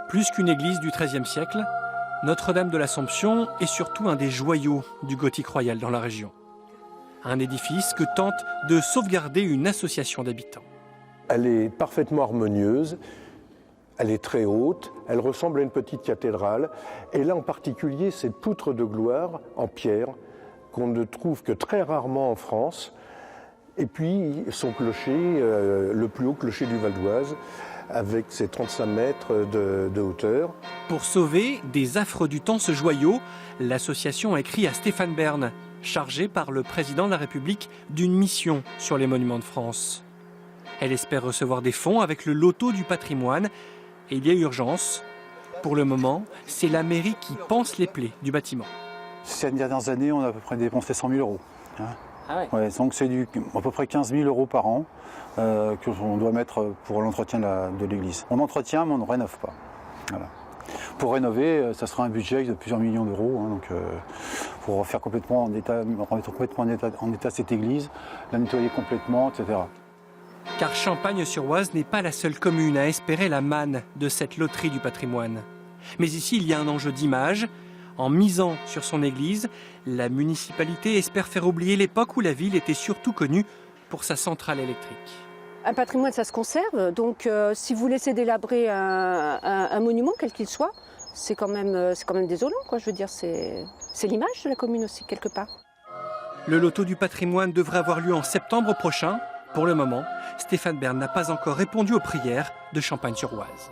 Plus qu'une église du XIIIe siècle, Notre-Dame de l'Assomption est surtout un des joyaux du gothique royal dans la région. Un édifice que tente de sauvegarder une association d'habitants. Elle est parfaitement harmonieuse, elle est très haute, elle ressemble à une petite cathédrale. Et là en particulier, cette poutre de gloire en pierre qu'on ne trouve que très rarement en France. Et puis son clocher, le plus haut clocher du Val d'Oise, avec ses 35 mètres de hauteur. Pour sauver des affres du temps ce joyau, l'association a écrit à Stéphane Bern, chargé par le président de la République d'une mission sur les monuments de France. Elle espère recevoir des fonds avec le loto du patrimoine et il y a urgence. Pour le moment, c'est la mairie qui panse les plaies du bâtiment. Ces dernières années, on a à peu près dépensé 100 000 euros. Hein. Ah ouais. Ouais, donc c'est à peu près 15 000 euros par an qu'on doit mettre pour l'entretien de l'église. On entretient, mais on ne rénove pas. Voilà. Pour rénover, ça sera un budget de plusieurs millions d'euros. Hein, pour refaire complètement remettre complètement en état cette église, la nettoyer complètement, etc. Car Champagne-sur-Oise n'est pas la seule commune à espérer la manne de cette loterie du patrimoine. Mais ici, il y a un enjeu d'image. En misant sur son église, la municipalité espère faire oublier l'époque où la ville était surtout connue pour sa centrale électrique. Un patrimoine, ça se conserve. Donc, si vous laissez délabrer un monument, quel qu'il soit, c'est quand même désolant, quoi. Je veux dire, c'est l'image de la commune aussi, quelque part. Le loto du patrimoine devrait avoir lieu en septembre prochain. Pour le moment, Stéphane Bern n'a pas encore répondu aux prières de Champagne-sur-Oise.